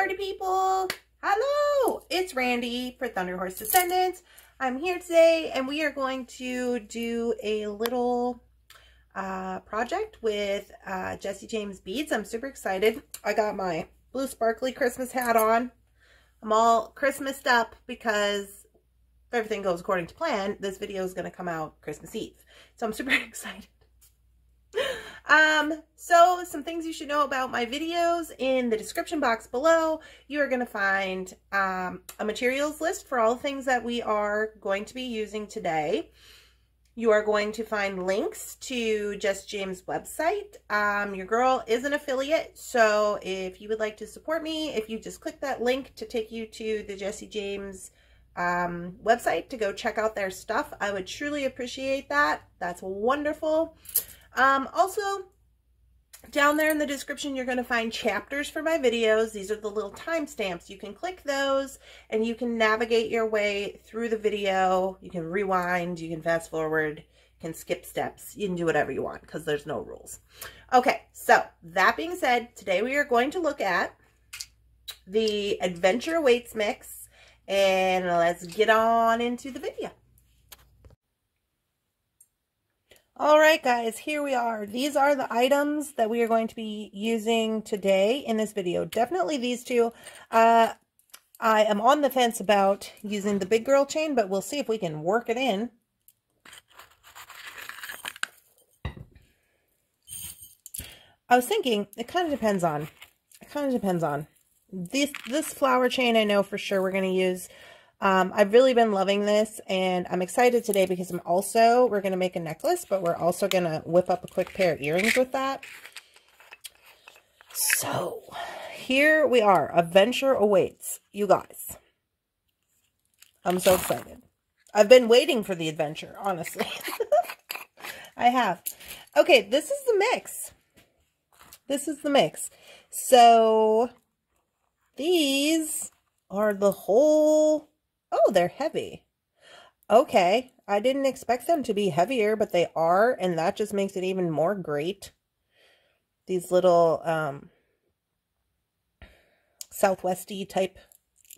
party people. Hello, it's Randee for Thunderhorse Descendant. I'm here today and we are going to do a little project with Jesse James beads. I'm super excited. I got my blue sparkly Christmas hat on. I'm all Christmased up because if everything goes according to plan, this video is going to come out Christmas Eve. So I'm super excited. So some things you should know about my videos: in the description box below, you are going to find a materials list for all the things that we are going to be using today. You are going to find links to Jesse James' website. Your girl is an affiliate, so if you would like to support me, if you just click that link to take you to the Jesse James website to go check out their stuff, I would truly appreciate that. That's wonderful. Also, down there in the description, you're going to find chapters for my videos. These are the little timestamps. You can click those and you can navigate your way through the video. You can rewind, you can fast forward, you can skip steps. You can do whatever you want because there's no rules. Okay, so that being said, today we are going to look at the Adventure Awaits mix, and let's get on into the video. All right, guys, here we are. These are the items that we are going to be using today in this video. Definitely these two. I am on the fence about using the big girl chain, but we'll see if we can work it in. I was thinking it kind of depends on. This flower chain, I know for sure we're going to use. I've really been loving this, and I'm excited today because we're going to make a necklace, but we're also going to whip up a quick pair of earrings with that. So here we are. Adventure awaits, you guys. I'm so excited. I've been waiting for the adventure, honestly. I have. Okay, this is the mix. This is the mix. So these are the whole... Oh, they're heavy. Okay, I didn't expect them to be heavier, but they are, and that just makes it even more great. These little southwesty type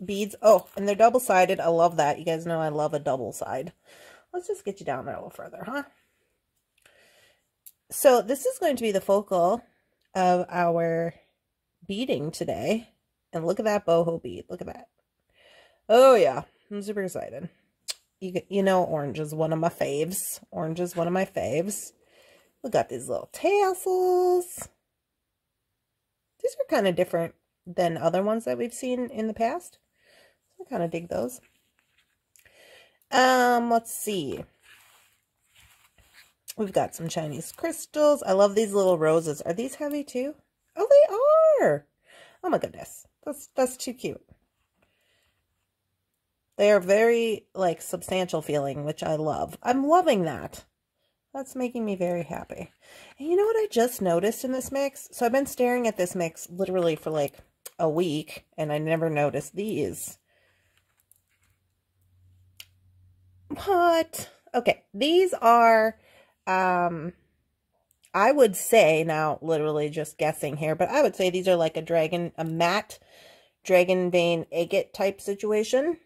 beads. Oh, and they're double-sided. I love that. You guys know I love a double side. Let's just get you down there a little further, huh? So this is going to be the focal of our beading today. And look at that boho bead. Look at that. Oh, yeah. I'm super excited. You know, orange is one of my faves. Orange is one of my faves. We got these little tassels. These are kind of different than other ones that we've seen in the past. I kind of dig those. Let's see. We've got some Chinese crystals. I love these little roses. Are these heavy too? Oh, they are. Oh my goodness. That's too cute. They are very, like, substantial feeling, which I love. I'm loving that. That's making me very happy. And you know what I just noticed in this mix? So I've been staring at this mix literally for, like, a week, and I never noticed these. What? Okay, these are, I would say, now, literally just guessing here, but I would say these are like a matte dragon vein agate type situation.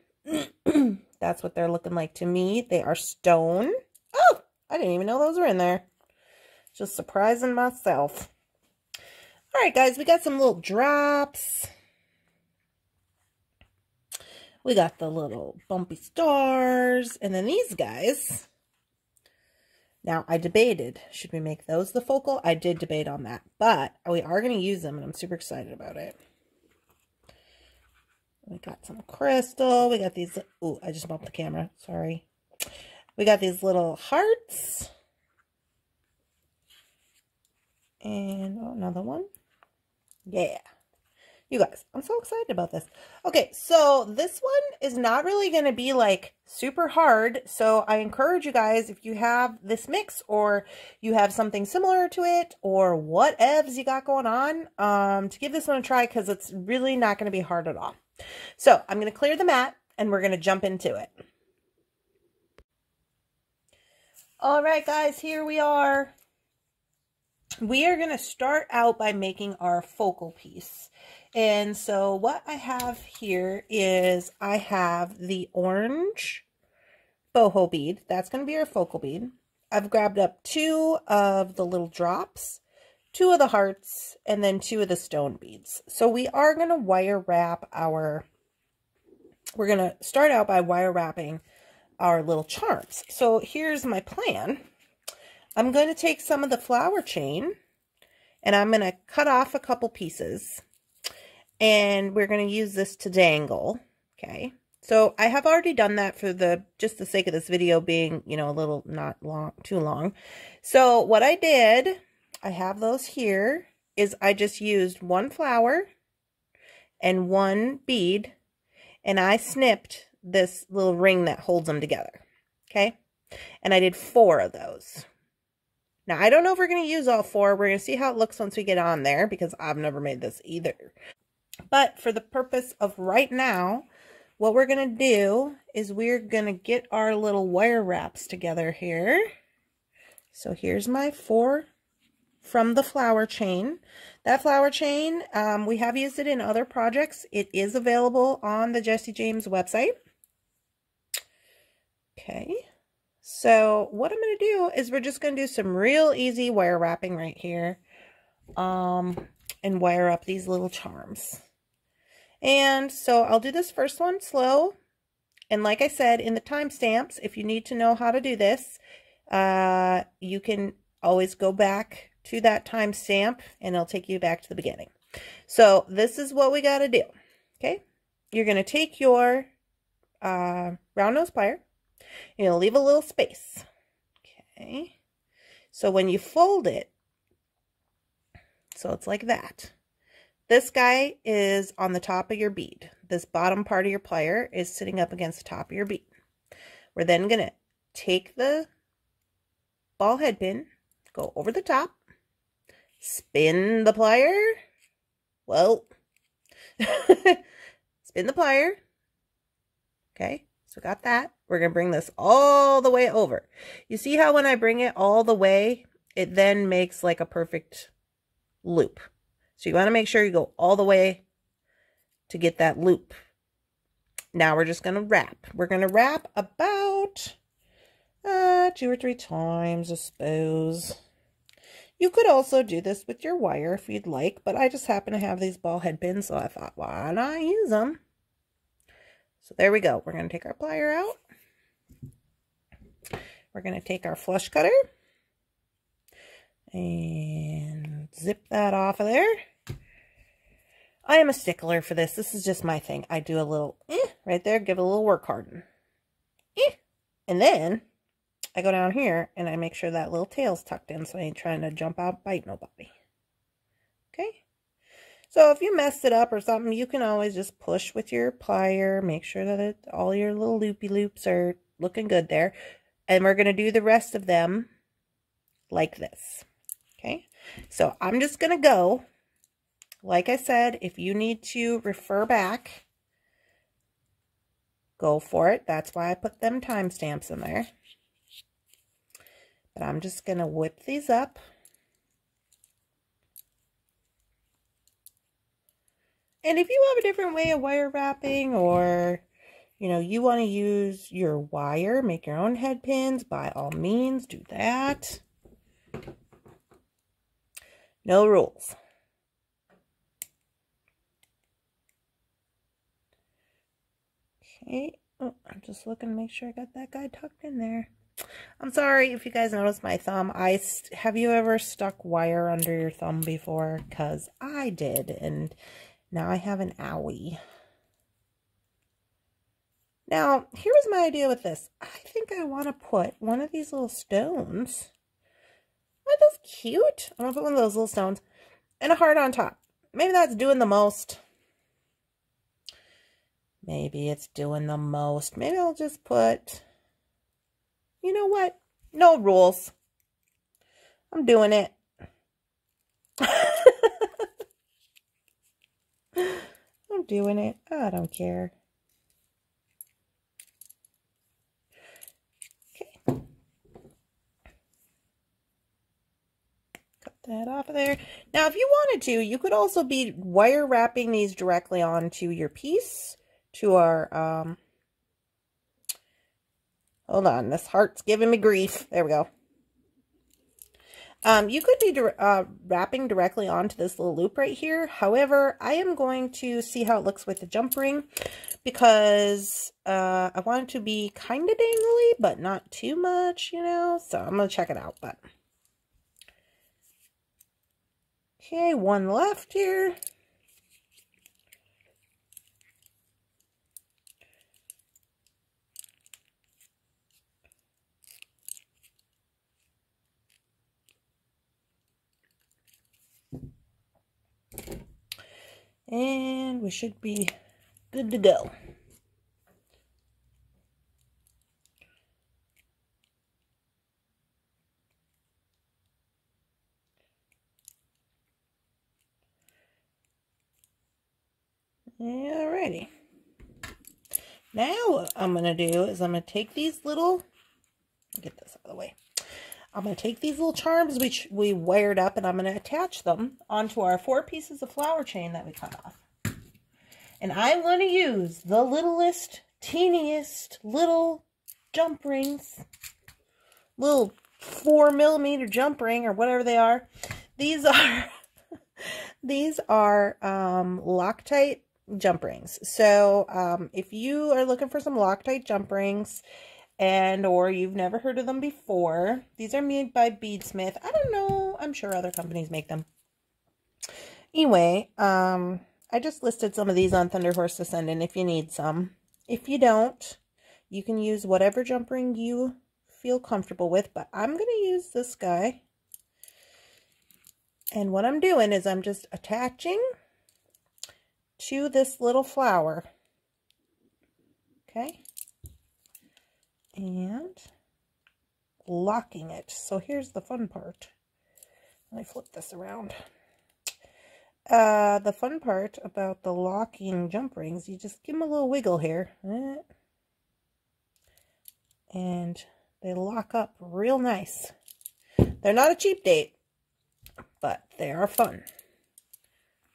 That's what they're looking like to me. They are stone. Oh, I didn't even know those were in there. Just surprising myself. All right, guys, we got some little drops. We got the little bumpy stars. And then these guys. Now, I debated, should we make those the focal? I did debate on that, but we are going to use them, and I'm super excited about it. We got some crystal. We got these. Oh, I just bumped the camera. Sorry. We got these little hearts. And another one. Yeah. You guys, I'm so excited about this. Okay, so this one is not really going to be like super hard. So I encourage you guys, if you have this mix or you have something similar to it or whatevs you got going on, to give this one a try, because it's really not going to be hard at all. So I'm going to clear the mat and we're going to jump into it. All right, guys, here we are. we are going to start out by making our focal piece. And so what I have here is I have the orange boho bead. That's going to be our focal bead. I've grabbed up 2 of the little drops, 2 of the hearts, and then 2 of the stone beads. So we are going to wire wrap we're going to start out by wire wrapping our little charms. So here's my plan. I'm going to take some of the flower chain and I'm going to cut off a couple pieces, and we're going to use this to dangle. Okay. So I have already done that for just the sake of this video being, you know, a little not too long. So what I did, I have those here, is I just used 1 flower and 1 bead, and I snipped this little ring that holds them together. Okay. And I did 4 of those. Now, I don't know if we're going to use all 4. We're going to see how it looks once we get on there, because I've never made this either. But for the purpose of right now, what we're going to do is we're going to get our little wire wraps together here. So here's my 4 from the flower chain. That flower chain, we have used it in other projects. It is available on the Jessie James website. Okay. So what I'm going to do is we're just going to do some real easy wire wrapping right here, and wire up these little charms. And so I'll do this first one slow. And like I said, in the timestamps, if you need to know how to do this, you can always go back to that timestamp and it'll take you back to the beginning. So this is what we got to do. Okay. You're going to take your round nose plier. You'll leave a little space. Okay. So when you fold it, so it's like that. This guy is on the top of your bead. This bottom part of your plier is sitting up against the top of your bead. We're then going to take the ball head pin, go over the top, spin the plier. Well, spin the plier. Okay, so got that. We're going to bring this all the way over. You see how when I bring it all the way, it then makes like a perfect loop. So you want to make sure you go all the way to get that loop. Now we're just going to wrap. We're going to wrap about 2 or 3 times, I suppose. You could also do this with your wire if you'd like, but I just happen to have these ball head pins, so I thought, why not use them? So there we go. We're going to take our plier out. We're going to take our flush cutter and zip that off of there. I am a stickler for this. This is just my thing. I do a little right there, give it a little work harden. And then I go down here and I make sure that little tail's tucked in so I ain't trying to jump out and bite nobody. Okay. So if you messed it up or something, you can always just push with your plier. Make sure that all your little loopy loops are looking good there. And we're going to do the rest of them like this. Okay. So I'm just going to go. Like I said, if you need to refer back, go for it. That's why I put them timestamps in there. But I'm just going to whip these up. And if you have a different way of wire wrapping, or, you know, you want to use your wire, make your own head pins, by all means, do that. No rules. Okay. Oh, I'm just looking to make sure I got that guy tucked in there. I'm sorry if you guys noticed my thumb. Have you ever stuck wire under your thumb before? Because I did, and now I have an owie. Now, here was my idea with this. I think I want to put one of these little stones. Aren't those cute? I'm going to put one of those little stones and a heart on top. Maybe that's doing the most. Maybe it's doing the most. Maybe I'll just put, you know what? No rules. I'm doing it. I'm doing it. I don't care. Okay. Cut that off of there. Now, if you wanted to, you could also be wire wrapping these directly onto your piece, to our, hold on, this heart's giving me grief. There we go. You could be wrapping directly onto this little loop right here. However, I am going to see how it looks with the jump ring, because I want it to be kind of dangly, but not too much, you know, so I'm going to check it out. But okay, one left here. And we should be good to go. Alrighty. Now what I'm going to do is I'm going to take these little, get this out of the way. I'm going to take these little charms which we wired up, and I'm going to attach them onto our 4 pieces of flower chain that we cut off. And I'm going to use the littlest, teeniest little jump rings, little 4mm jump ring or whatever they are. These are Loctite jump rings. So if you are looking for some Loctite jump rings, or you've never heard of them before, these are made by Beadsmith. I don't know, I'm sure other companies make them. Anyway, I just listed some of these on Thunderhorse Descendant if you need some. If you don't, you can use whatever jump ring you feel comfortable with, but I'm going to use this guy. And what I'm doing is I'm just attaching to this little flower. Okay. And locking it. So here's the fun part. Let me flip this around. The fun part about the locking jump rings, you just give them a little wiggle here. And they lock up real nice. They're not a cheap date, but they are fun.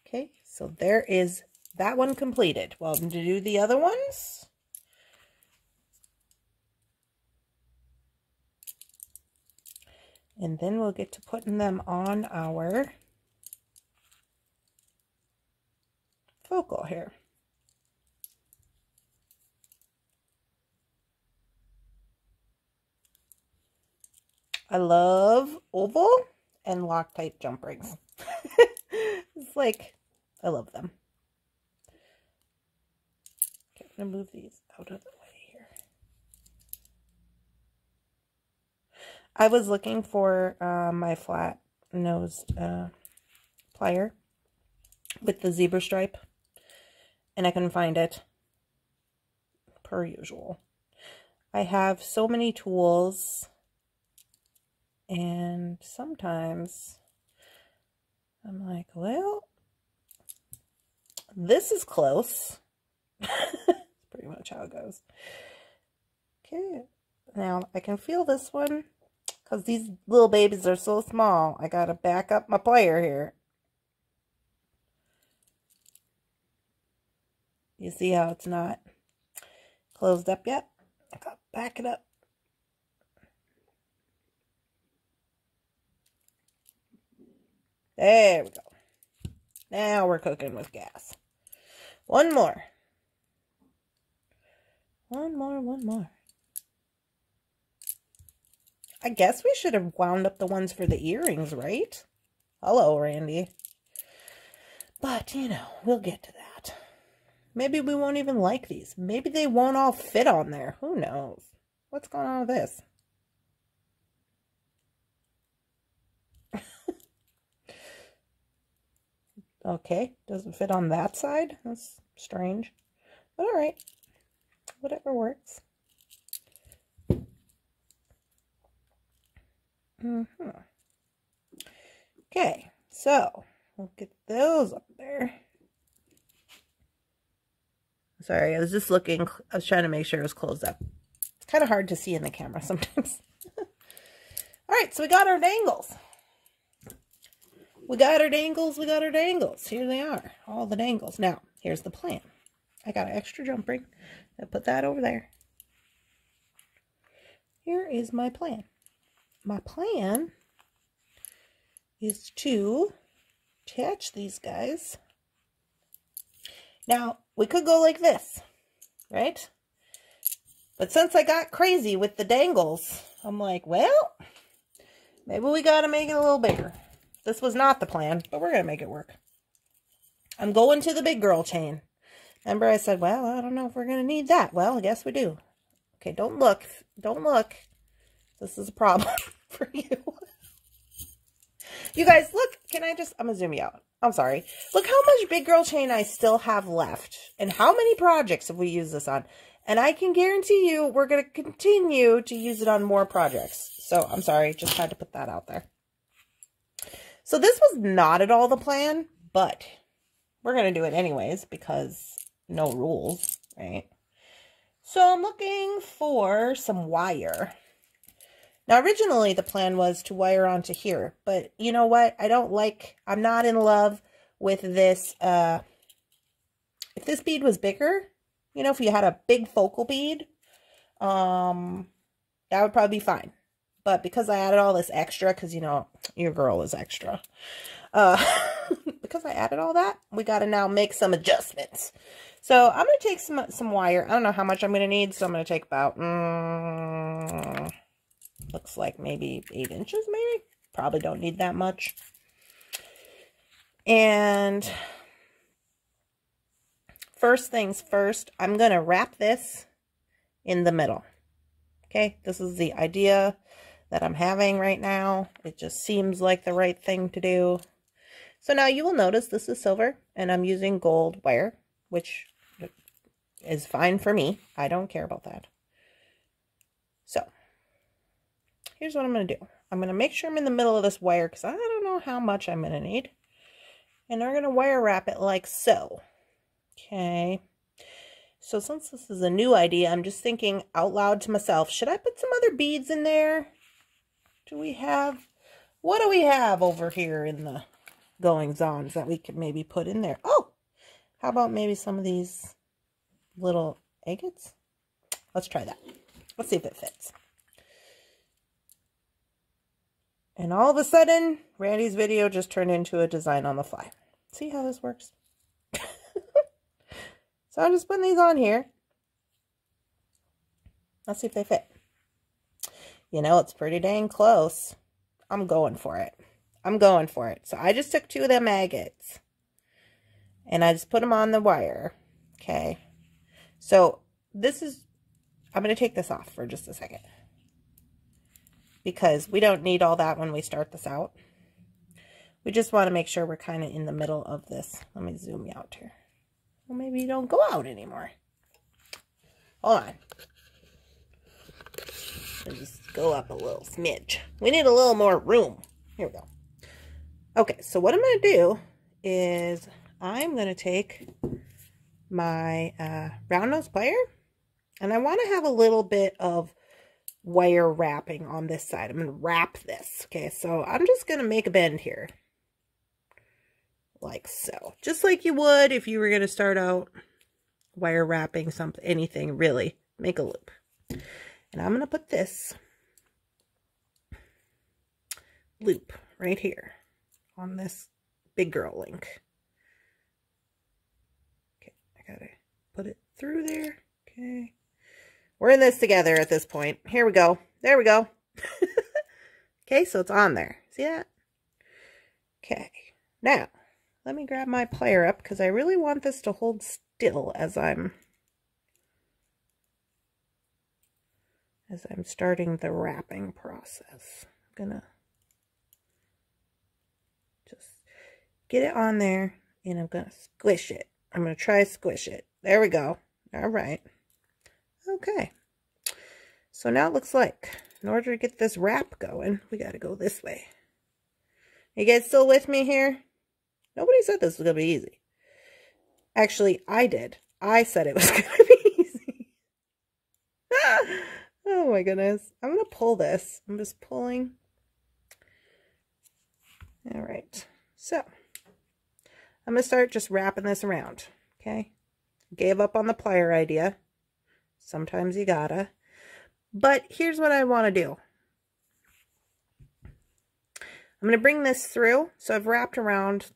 Okay, so there is that one completed. Well, to do the other ones, and then we'll get to putting them on our focal here. I love oval and Loctite jump rings. It's like, I love them. Okay, I'm going to move these out of the way here. I was looking for my flat nose plier with the zebra stripe, and I couldn't find it, per usual. I have so many tools, and sometimes I'm like, well, this is close. That's pretty much how it goes. Okay, now I can feel this one, because these little babies are so small. I gotta back up my plier here. You see how it's not closed up yet? I gotta back it up. There we go. Now we're cooking with gas. One more. One more. I guess we should have wound up the ones for the earrings, right? Hello, Randee. But, you know, we'll get to that. Maybe we won't even like these. Maybe they won't all fit on there. Who knows? What's going on with this? Okay, doesn't fit on that side. That's strange. But alright. Whatever works. Okay, so we'll get those up there. Sorry, I was just looking. I was trying to make sure it was closed up. It's kind of hard to see in the camera sometimes. Alright, so we got our dangles. We got our dangles, we got our dangles. Here they are, all the dangles. Now, here's the plan. I got an extra jump ring. I put that over there. Here is my plan. My plan is to attach these guys. Now, we could go like this, right? But since I got crazy with the dangles, I'm like, well, maybe we got to make it a little bigger. This was not the plan, but we're going to make it work. I'm going to the big girl chain. Remember I said, well, I don't know if we're going to need that. Well, I guess we do. Okay, don't look. Don't look. This is a problem for you. You guys, look. Can I just, I'm going to zoom you out. I'm sorry. Look how much big girl chain I still have left. And how many projects have we used this on? And I can guarantee you we're going to continue to use it on more projects. So I'm sorry. Just had to put that out there. So this was not at all the plan, but we're going to do it anyways because no rules, right? So I'm looking for some wire. Now, originally the plan was to wire onto here, but you know what? I'm not in love with this. If this bead was bigger, you know, if you had a big focal bead, that would probably be fine. But because I added all this extra, because, you know, your girl is extra. Because I added all that, we got to now make some adjustments. So I'm going to take some wire. I don't know how much I'm going to need, so I'm going to take about, looks like maybe 8 inches, maybe. Probably don't need that much. And first things first, I'm going to wrap this in the middle. Okay, this is the idea that I'm having right now. It just seems like the right thing to do. So now you will notice this is silver and I'm using gold wire, which is fine for me. I don't care about that. So here's what I'm going to do. I'm going to make sure I'm in the middle of this wire because I don't know how much I'm going to need. And we're going to wire wrap it like so. Okay. So since this is a new idea, I'm just thinking out loud to myself, should I put some other beads in there? What do we have over here in the goings-ons that we could maybe put in there? Oh, how about maybe some of these little agates? Let's try that. Let's see if it fits. And all of a sudden, Randee's video just turned into a design on the fly. See how this works? So I'm just putting these on here. Let's see if they fit. You know, it's pretty dang close. I'm going for it. I'm going for it. So I just took 2 of them agates. And I just put them on the wire. Okay. So this is, I'm going to take this off for just a second. Because we don't need all that when we start this out. We just want to make sure we're kind of in the middle of this. Let me zoom you out here. Well, maybe you don't go out anymore. Hold on. Let's just go up a little smidge. We need a little more room. Here we go. Okay, so what I'm going to do is I'm going to take my round nose plier, and I want to have a little bit of wire wrapping on this side. I'm going to wrap this. Okay, so I'm just going to make a bend here. Like so. Just like you would if you were going to start out wire wrapping something, anything really. Make a loop. And I'm going to put this loop right here on this big girl link. Okay, I got to put it through there. Okay. We're in this together at this point. Here we go. There we go. Okay, so it's on there. See that? Okay. Now, let me grab my plier up because I really want this to hold still as I'm starting the wrapping process. I'm gonna just get it on there and I'm gonna squish it. I'm gonna try to squish it. There we go. All right. Okay. So now it looks like in order to get this wrap going, we got to go this way. You guys still with me here? Nobody said this was going to be easy. Actually, I did. I said it was going to be easy. Oh my goodness. I'm going to pull this. I'm just pulling. All right. So I'm going to start just wrapping this around. Okay. Gave up on the plier idea. Sometimes you gotta. But here's what I want to do. I'm going to bring this through. So I've wrapped around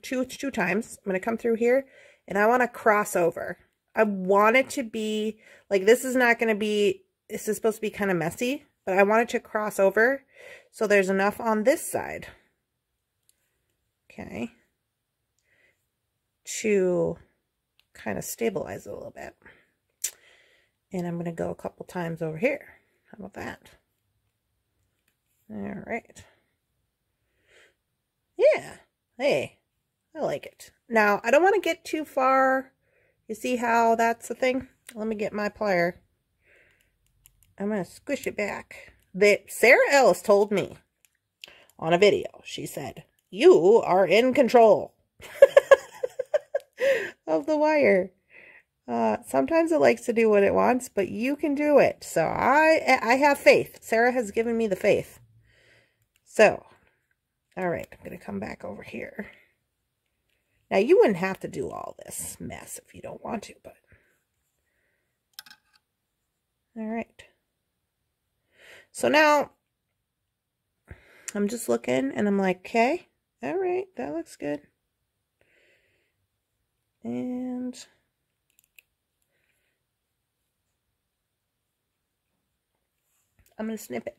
two times. I'm going to come through here and I want to cross over. I want it to be like, this is not going to be, this is supposed to be kind of messy, but I want it to cross over so there's enough on this side. Okay. To kind of stabilize it a little bit. And I'm going to go a couple times over here. How about that? All right. Yeah. Hey, I like it. Now, I don't want to get too far. You see how that's the thing? Let me get my plier. I'm going to squish it back. Sarah Ellis told me on a video, she said, you are in control of the wire. Sometimes it likes to do what it wants, but you can do it. So I have faith. Sarah has given me the faith. So, all right, I'm going to come back over here. Now, you wouldn't have to do all this mess if you don't want to, but. All right. So now, I'm just looking and I'm like, okay, all right, that looks good. And I'm going to snip it.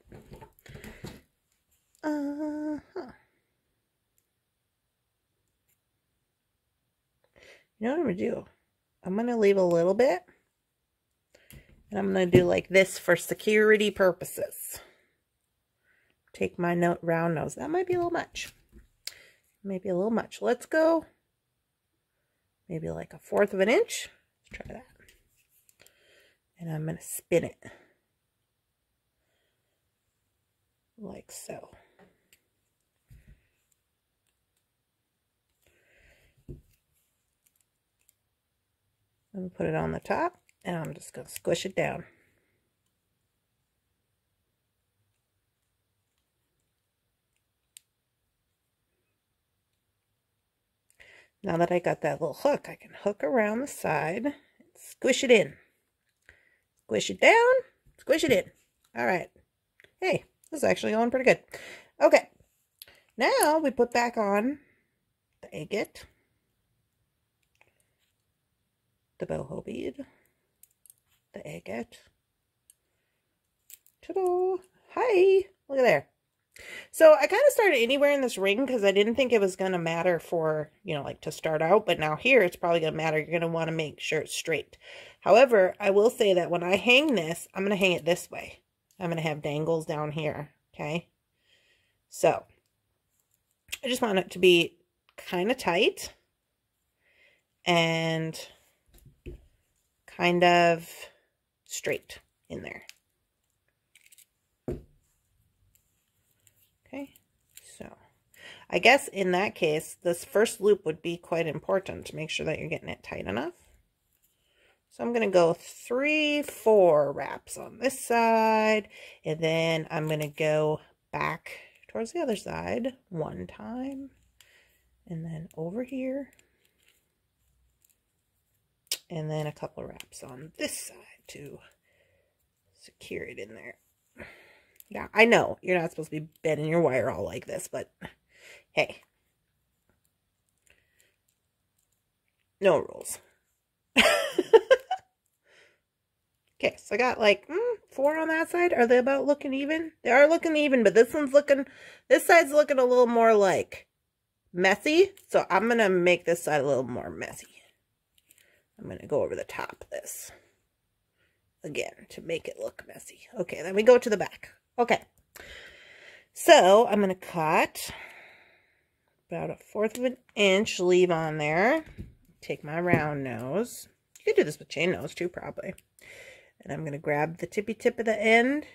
You know what I'm going to do? I'm going to leave a little bit. And I'm going to do like this for security purposes. Take my round nose. That might be a little much. Maybe a little much. Let's go maybe like 1/4 of an inch. Let's try that. And I'm going to spin it. Like so. I'm going to put it on the top, and I'm just going to squish it down. Now that I got that little hook, I can hook around the side and squish it in. Squish it down, squish it in. All right. Hey, this is actually going pretty good. Okay. Now we put back on the agate, the boho bead, the agate. Ta-da! Hi! Look at there. So I kind of started anywhere in this ring because I didn't think it was going to matter for, you know, like to start out. But now here it's probably going to matter. You're going to want to make sure it's straight. However, I will say that when I hang this, I'm going to hang it this way. I'm going to have dangles down here. Okay. So I just want it to be kind of tight and kind of straight in there. Okay, so I guess in that case, this first loop would be quite important to make sure that you're getting it tight enough. So I'm going to go 3-4 wraps on this side, and then I'm going to go back towards the other side one time, and then over here, and then a couple of wraps on this side to secure it in there. Yeah, I know you're not supposed to be bending your wire all like this, but hey, no rules. Okay, so I got like 4 on that side. Are they about looking even? They are looking even, but this side's looking a little more like messy. So I'm going to make this side a little more messy. I'm going to go over the top of this again to make it look messy. Okay, then we go to the back. Okay, so I'm going to cut about 1/4 of an inch, leave on there. Take my round nose. You could do this with chain nose too, probably. And I'm going to grab the tippy tip of the end.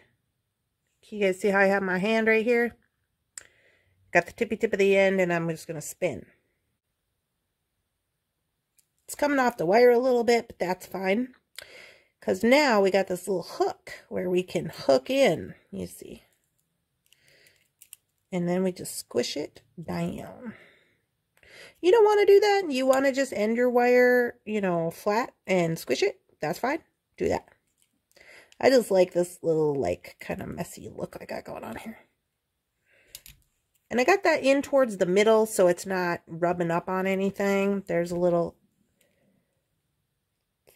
Can you guys see how I have my hand right here? Got the tippy tip of the end, and I'm just going to spin. It's coming off the wire a little bit, but that's fine. Because now we got this little hook where we can hook in, you see. And then we just squish it down. You don't want to do that. You want to just end your wire, you know, flat and squish it. That's fine. Do that. I just like this little, like, kind of messy look I got going on here. And I got that in towards the middle so it's not rubbing up on anything. There's a little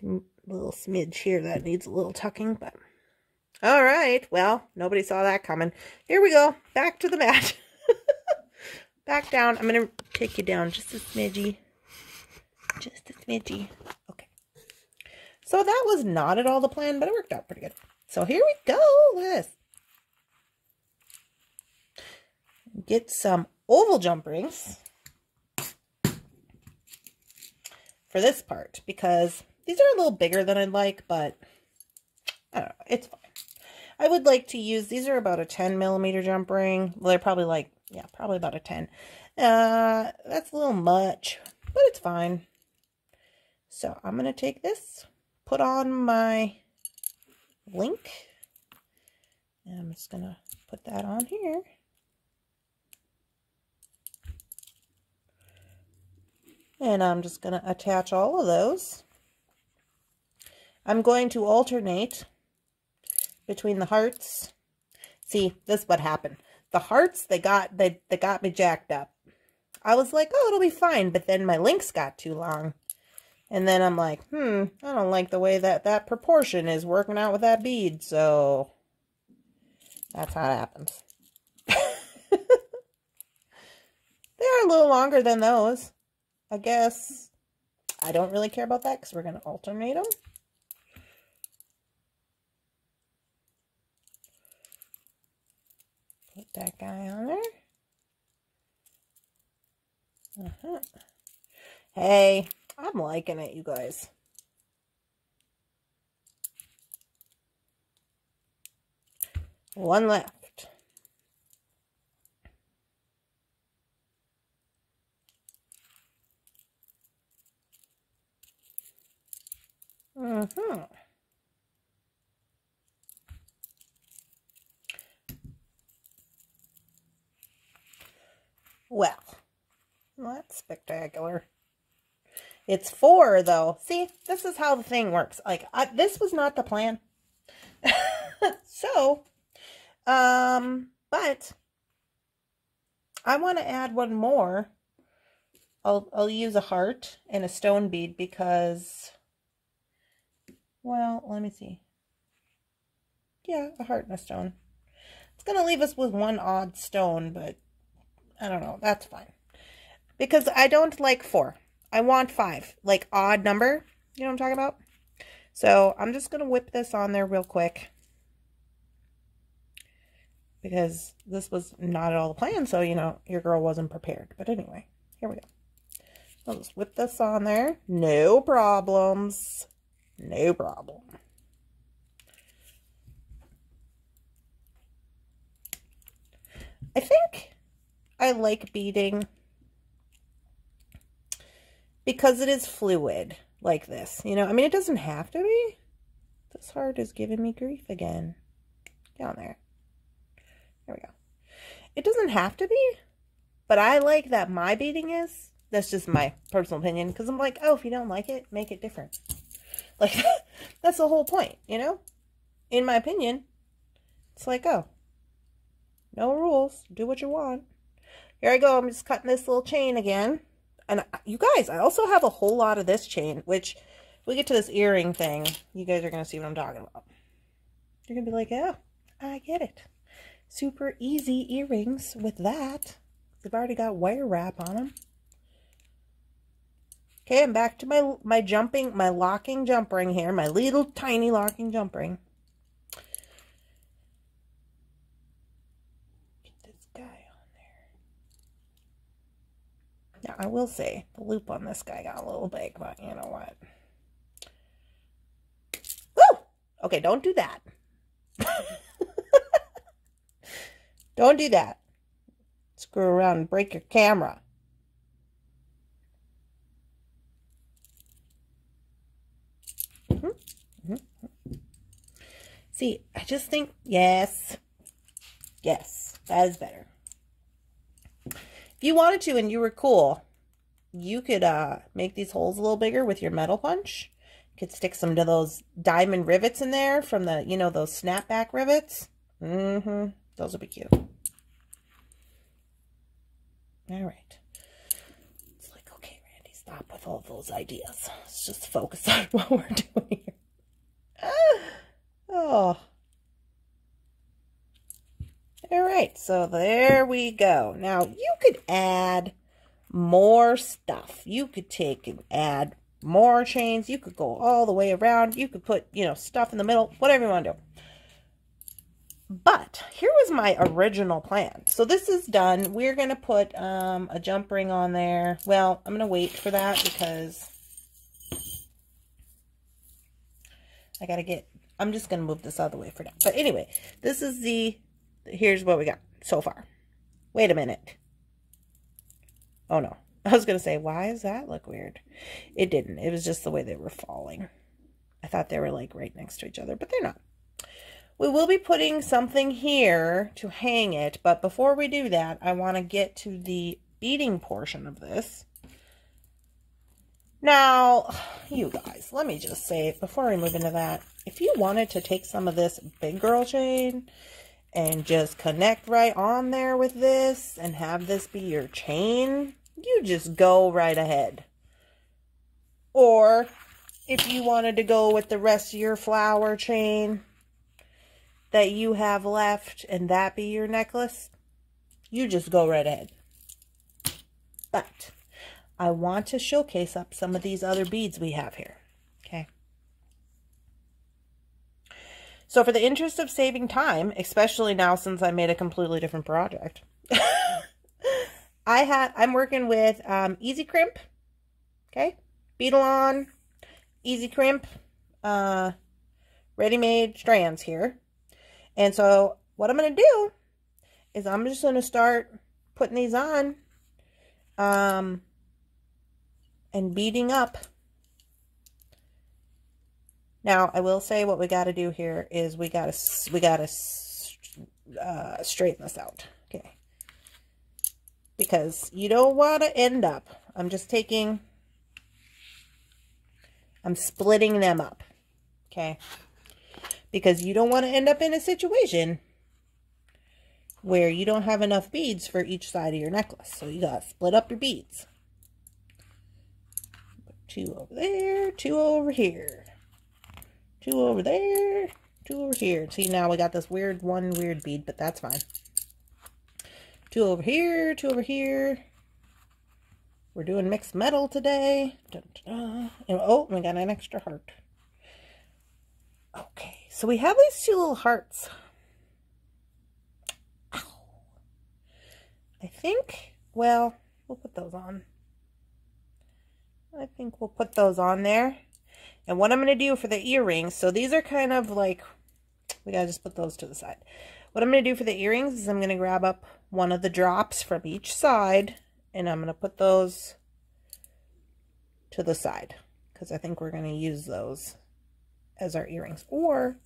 smidge here that needs a little tucking, but all right. Well, nobody saw that coming. Here we go. Back to the mat. Back down. I'm going to take you down just a smidgy. Just a smidgy. Okay. So that was not at all the plan, but it worked out pretty good. So here we go. Look at this. Get some oval jump rings for this part because these are a little bigger than I'd like, but I don't know. It's fine. I would like to use, these are about a 10mm jump ring. Well, they're probably like, yeah, probably about a 10. That's a little much, but it's fine. So I'm going to take this, put on my link, and I'm just going to put that on here. And I'm just going to attach all of those. I'm going to alternate between the hearts. See, this is what happened. The hearts, they got me jacked up. I was like, oh, it'll be fine. But then my links got too long. And then I'm like, I don't like the way that proportion is working out with that bead. So that's how it happens. They are a little longer than those. I guess I don't really care about that because we're going to alternate them. Put that guy on there. Hey, I'm liking it, you guys. One left. Well, that's spectacular. It's 4, though. See, this is how the thing works. Like, this was not the plan. So, but I want to add one more. I'll use a heart and a stone bead because, well, let me see. Yeah, a heart and a stone. It's going to leave us with one odd stone, but I don't know. That's fine. Because I don't like 4. I want 5. Like odd number. You know what I'm talking about? So I'm just going to whip this on there real quick. Because this was not at all the plan. So, you know, your girl wasn't prepared. But anyway, here we go. I'll just whip this on there. No problems. No problem. I think I like beading because it is fluid like this. You know, I mean, it doesn't have to be. This heart is giving me grief again. Down there. There we go. It doesn't have to be, but I like that my beading is. That's just my personal opinion because I'm like, oh, if you don't like it, make it different. Like, that's the whole point, you know? In my opinion, it's like, oh, no rules. Do what you want. Here I go. I'm just cutting this little chain again. And you guys, I also have a whole lot of this chain, which we get to this earring thing. You guys are going to see what I'm talking about. You're going to be like, oh, I get it. Super easy earrings with that. They've already got wire wrap on them. Okay, I'm back to my locking jump ring here. My little tiny locking jump ring. Get this guy on there. Now, I will say, the loop on this guy got a little big, but you know what? Woo! Okay, don't do that. Don't do that. Screw around and break your camera. See, I just think, yes, that is better. If you wanted to and you were cool, you could make these holes a little bigger with your metal punch. You could stick some of those diamond rivets in there from the, you know, those snapback rivets. Those would be cute. All right. It's like, okay, Randy, stop with all those ideas. Let's just focus on what we're doing here. Oh. All right, so there we go. Now, you could add more stuff. You could take and add more chains. You could go all the way around. You could put, you know, stuff in the middle, whatever you want to do. But here was my original plan. So this is done. We're going to put a jump ring on there. Well, I'm going to wait for that because I got to get, I'm just going to move this out of the way for now. But anyway, this is here's what we got so far. Wait a minute. Oh no. I was going to say, why does that look weird? It didn't. It was just the way they were falling. I thought they were like right next to each other, but they're not. We will be putting something here to hang it, but before we do that, I want to get to the beading portion of this. Now, you guys, let me just say, before I move into that, if you wanted to take some of this big girl chain and just connect right on there with this and have this be your chain, you just go right ahead. Or if you wanted to go with the rest of your flower chain that you have left and that be your necklace, you just go right ahead. But I want to showcase up some of these other beads we have here. Okay. So for the interest of saving time, especially now since I made a completely different project, I'm working with Easy Crimp. Okay. Beadalon, Easy Crimp, ready-made strands here. And so what I'm going to do is I'm just going to start putting these on and beading up. Now, I will say what we got to do here is we got to straighten this out. Okay. Because you don't want to end up, I'm splitting them up. Okay. Because you don't want to end up in a situation where you don't have enough beads for each side of your necklace. So you got to split up your beads. Put 2 over there, 2 over here. 2 over there, 2 over here. See, now we got this one weird bead, but that's fine. 2 over here, 2 over here. We're doing mixed metal today. Dun, dun, dun. And, oh, we got an extra heart. Okay, so we have these 2 little hearts. Ow. I think, well, we'll put those on. I think we'll put those on there. And what I'm going to do for the earrings, so these are kind of like, we got to just put those to the side. What I'm going to do for the earrings is I'm going to grab up one of the drops from each side, and I'm going to put those to the side, because I think we're going to use those as our earrings. Or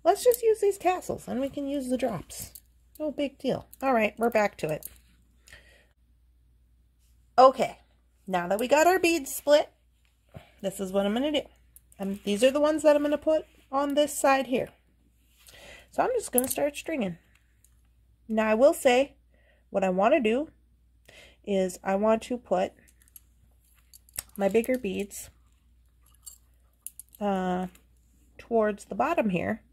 let's just use these tassels, and we can use the drops. No big deal. All right, we're back to it. Okay, now that we got our beads split, this is what I'm going to do. These are the ones that I'm going to put on this side here. So I'm just going to start stringing. Now I will say, what I want to do is I want to put my bigger beads towards the bottom here.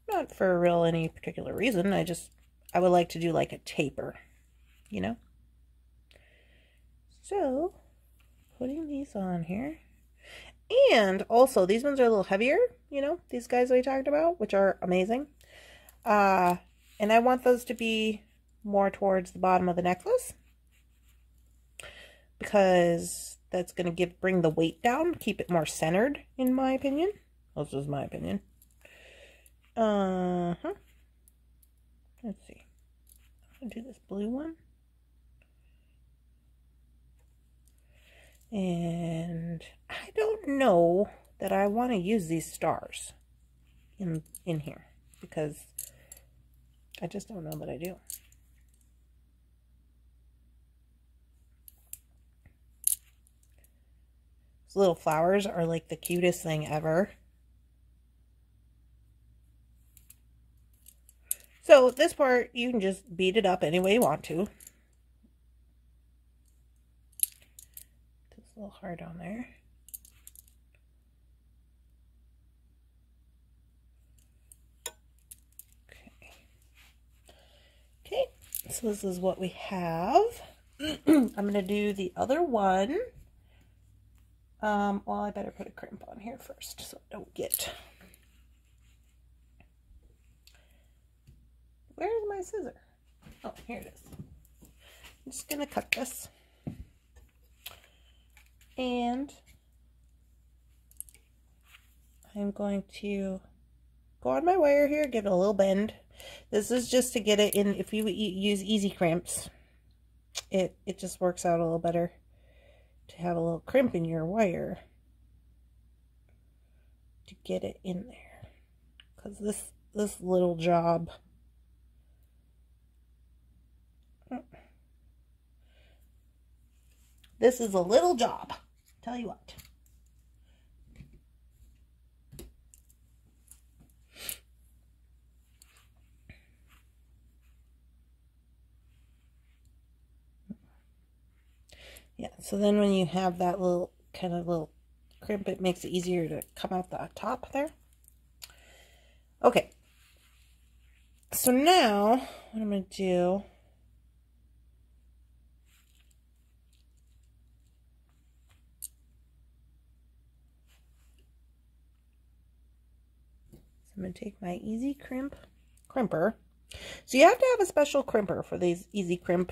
Not for any particular reason. I would like to do like a taper, you know? So, putting these on here. And also, these ones are a little heavier, you know, these guys we talked about, which are amazing. And I want those to be more towards the bottom of the necklace, because that's going to bring the weight down, keep it more centered, in my opinion. This is my opinion. Let's see. I'm going to do this blue one. And I don't know that I want to use these stars in here, because I just don't know that I do. Those little flowers are like the cutest thing ever. So this part, you can just beat it up any way you want to. It's a little hard on there. Okay, so this is what we have. I'm going to do the other one. Well, I better put a crimp on here first so I don't get... Where's my scissor? Oh, here it is. I'm just going to cut this. And I'm going to go on my wire here, give it a little bend. This is just to get it in. If you use easy crimps, it just works out a little better to have a little crimp in your wire to get it in there. Because this little job, this is a little job, tell you what. Yeah, so then when you have that little kind of little crimp, it makes it easier to come out the top there. Okay, so now what I'm going to do, I'm going to take my easy crimper. So you have to have a special crimper for these easy crimp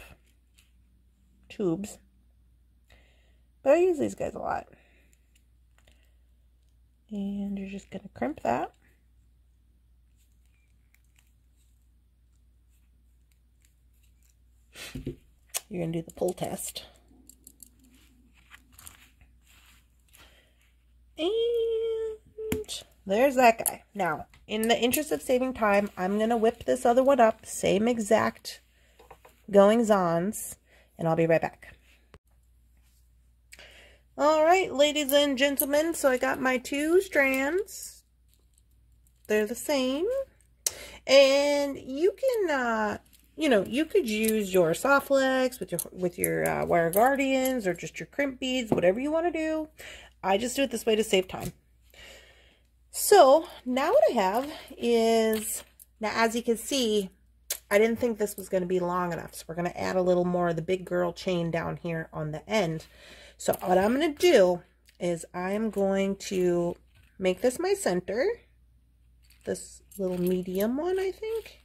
tubes. But I use these guys a lot. And you're just going to crimp that. You're going to do the pull test. And there's that guy. Now, in the interest of saving time, I'm going to whip this other one up. Same exact goings-ons. And I'll be right back. All right, ladies and gentlemen, so I got my 2 strands. They're the same. And you can, you know, you could use your soft legs with your wire guardians or just your crimp beads, whatever you want to do. I just do it this way to save time. So now what I have is, now as you can see, I didn't think this was going to be long enough. So we're going to add a little more of the big girl chain down here on the end. So what I'm going to do is I'm going to make this my center. This little medium one, I think.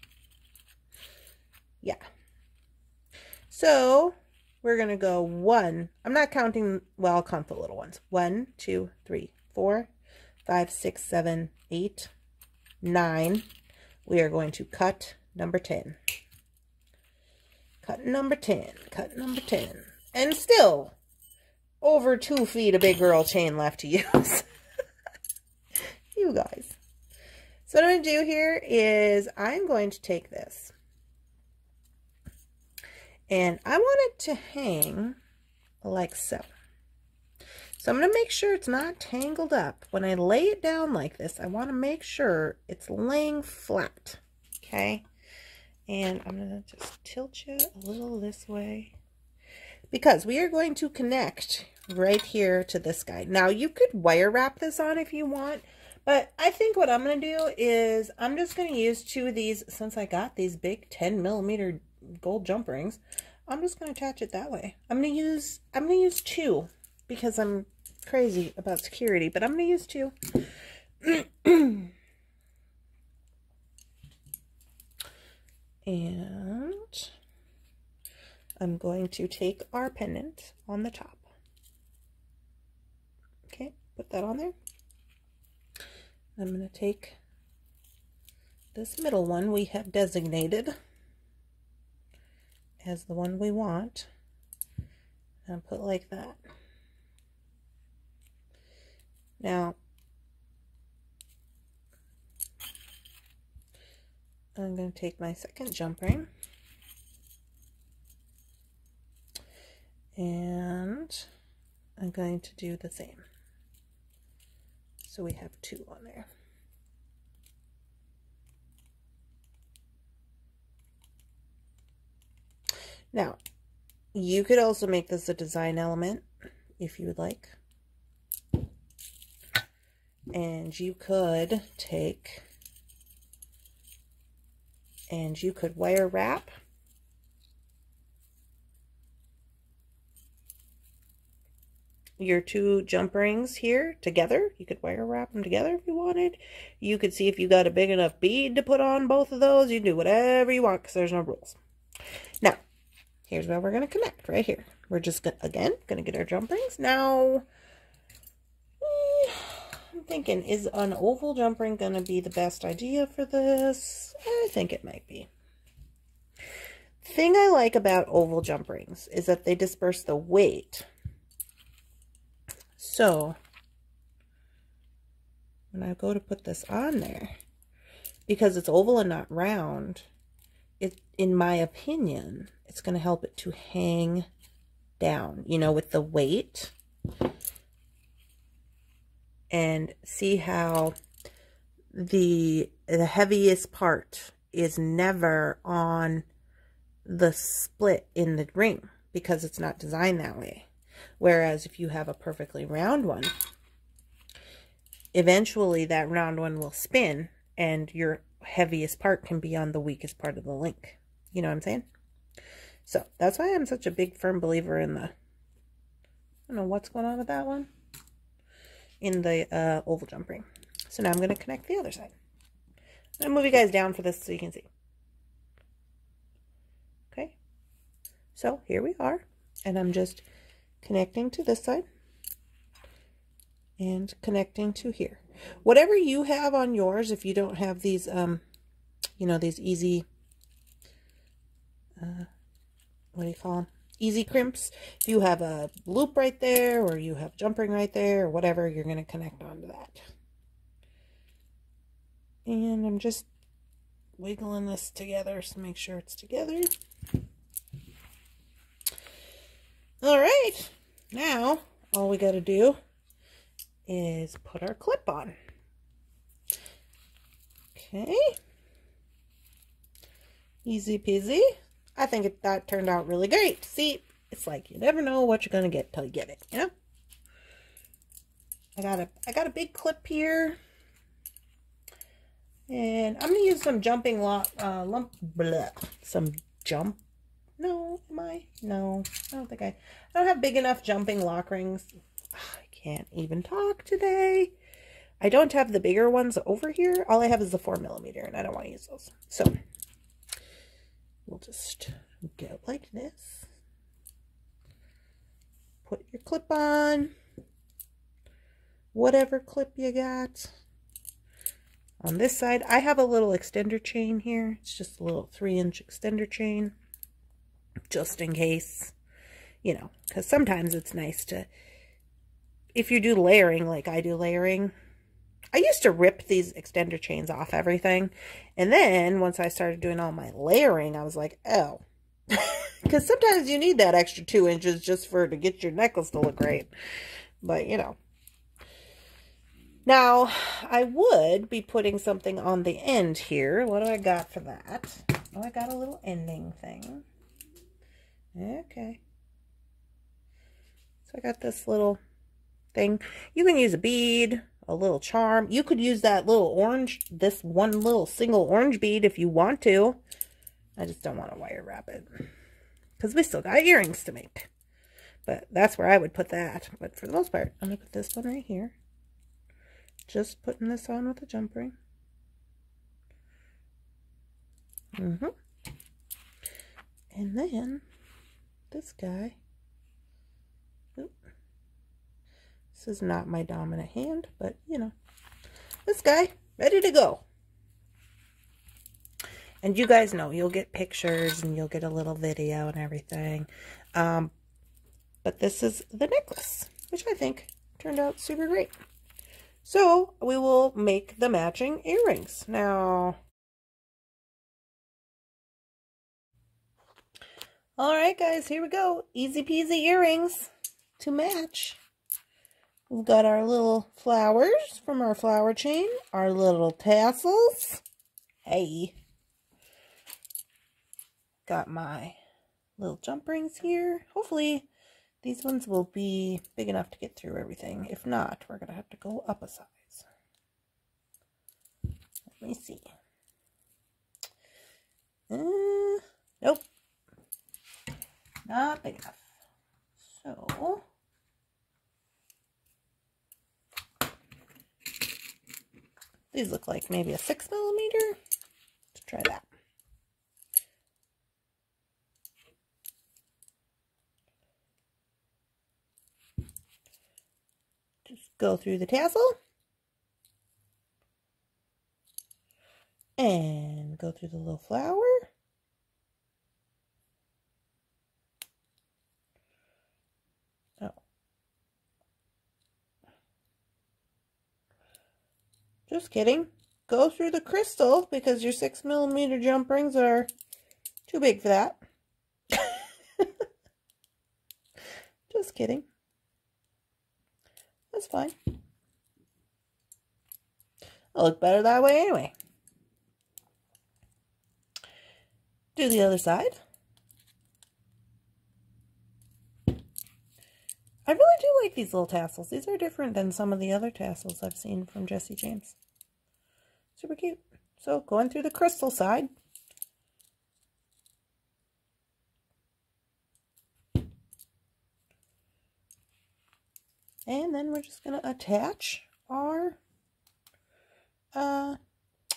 Yeah. So we're going to go 1. I'm not counting, well, I'll count the little ones. 1, 2, 3, 4, 5, 6, 7, 8, 9. We are going to cut number 10. Cut number 10. Cut number 10. And still over 2 feet of big girl chain left to use. You guys. So what I'm going to do here is I'm going to take this. And I want it to hang like so. So I'm going to make sure it's not tangled up. When I lay it down like this, I want to make sure it's laying flat. Okay? And I'm going to just tilt you a little this way. Because we are going to connect right here to this guy. Now, you could wire wrap this on if you want. But I think what I'm going to do is I'm just going to use 2 of these. Since I got these big 10mm gold jump rings, I'm just going to attach it that way. I'm going to use 2 because I'm crazy about security. But I'm going to use 2. And I'm going to take our pendant on the top. Okay, put that on there. I'm going to take this middle one we have designated as the one we want and put like that. Now, I'm going to take my second jump ring and I'm going to do the same. So we have 2 on there. Now, you could also make this a design element if you would like. And you could take and you could wire wrap your 2 jump rings here together. You could wire wrap them together if you wanted. You could see if you got a big enough bead to put on both of those. You can do whatever you want because there's no rules. Now, here's where we're going to connect right here. We're just, again, going to get our jump rings. Now, I'm thinking, is an oval jump ring going to be the best idea for this? I think it might be. Thing I like about oval jump rings is that they disperse the weight. So, when I go to put this on there, because it's oval and not round, it, in my opinion, it's going to help it to hang down, you know, with the weight. And see how the heaviest part is never on the split in the ring because it's not designed that way. Whereas if you have a perfectly round one, eventually that round one will spin and your heaviest part can be on the weakest part of the link. You know what I'm saying? So that's why I'm such a big firm believer in the, I don't know what's going on with that one, in the oval jump ring. So now I'm going to connect the other side. I'm going to move you guys down for this so you can see. Okay. So here we are. And I'm just connecting to this side and connecting to here. Whatever you have on yours, if you don't have these, you know, these easy, what do you call them? Easy crimps. If you have a loop right there, or you have jump ring right there, or whatever, you're going to connect onto that. And I'm just wiggling this together to make sure it's together. All right, now all we got to do is put our clip on. Okay, easy peasy. I think that turned out really great. See, it's like you never know what you're gonna get till you get it, you know. I got a big clip here, and I'm gonna use some jumping No, am I? No, I don't think I don't have big enough jumping lock rings. I can't even talk today. I don't have the bigger ones over here. All I have is the 4mm, and I don't want to use those. So we'll just go like this. Put your clip on. Whatever clip you got. On this side, I have a little extender chain here. It's just a little 3-inch extender chain. Just in case, you know, because sometimes it's nice to, if you do layering like I do layering, I used to rip these extender chains off everything, and then once I started doing all my layering, I was like, oh, because sometimes you need that extra 2 inches just to get your necklace to look right. But you know, now I would be putting something on the end here. What do I got for that? Oh, I got a little ending thing. Okay, so I got this little thing. You can use a bead, a little charm. You could use that little orange, this one little single orange bead if you want to. I just don't want to wire wrap it because we still got earrings to make. But that's where I would put that. But for the most part, I'm going to put this one right here. Just putting this on with a jump ring. And then this guy. Oop. This is not my dominant hand, but you know, this guy ready to go. And you guys know you'll get pictures and you'll get a little video and everything. But this is the necklace, which I think turned out super great. So we will make the matching earrings now. All right, guys, here we go. Easy peasy earrings to match. We've got our little flowers from our flower chain, our little tassels. Hey. Got my little jump rings here. Hopefully these ones will be big enough to get through everything. If not, we're going to have to go up a size. Let me see. Nope. Not big enough. So, these look like maybe a 6 millimeter. Let's try that. Just go through the tassel. And go through the little flower. Oh. Just kidding. Go through the crystal because your 6 millimeter jump rings are too big for that. Just kidding. That's fine. It'll look better that way anyway. Do the other side. I really do like these little tassels. These are different than some of the other tassels I've seen from Jessie James. Super cute. So going through the crystal side. And then we're just going to attach our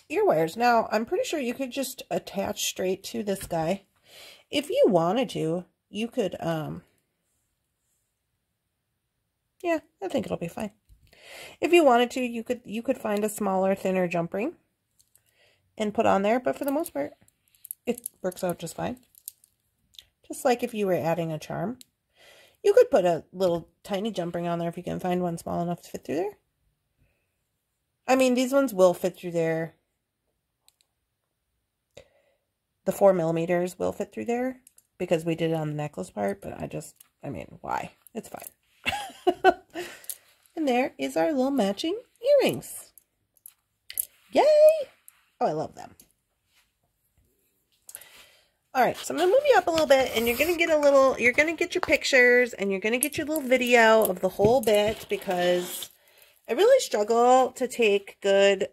ear wires. Now, I'm pretty sure you could just attach straight to this guy. If you wanted to, you could, yeah, I think it'll be fine. If you wanted to, you could find a smaller, thinner jump ring and put on there, but for the most part, it works out just fine. Just like if you were adding a charm. You could put a little tiny jump ring on there if you can find one small enough to fit through there. I mean, these ones will fit through there. The 4 millimeters will fit through there because we did it on the necklace part, but I mean, why? It's fine. And there is our little matching earrings. Yay! Oh, I love them. All right, so I'm going to move you up a little bit, and you're going to get your pictures, and you're going to get your little video of the whole bit, because I really struggle to take good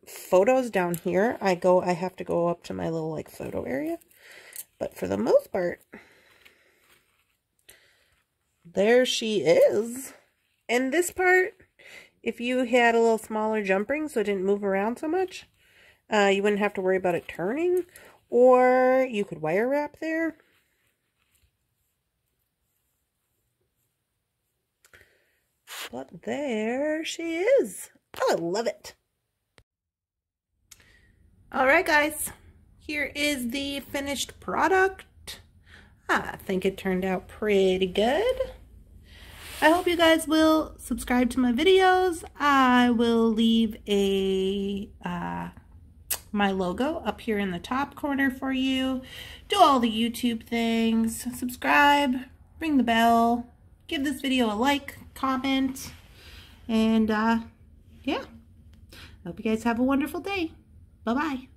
photos down here. I have to go up to my little, like, photo area. But for the most part, there she is. And this part, if you had a little smaller jump ring so it didn't move around so much, you wouldn't have to worry about it turning. Or you could wire wrap there. But there she is. Oh, I love it. Alright guys, here is the finished product. I think it turned out pretty good. I hope you guys will subscribe to my videos. I will leave a my logo up here in the top corner for you. Do all the YouTube things. Subscribe, ring the bell, give this video a like, comment, and yeah. I hope you guys have a wonderful day. Bye-bye.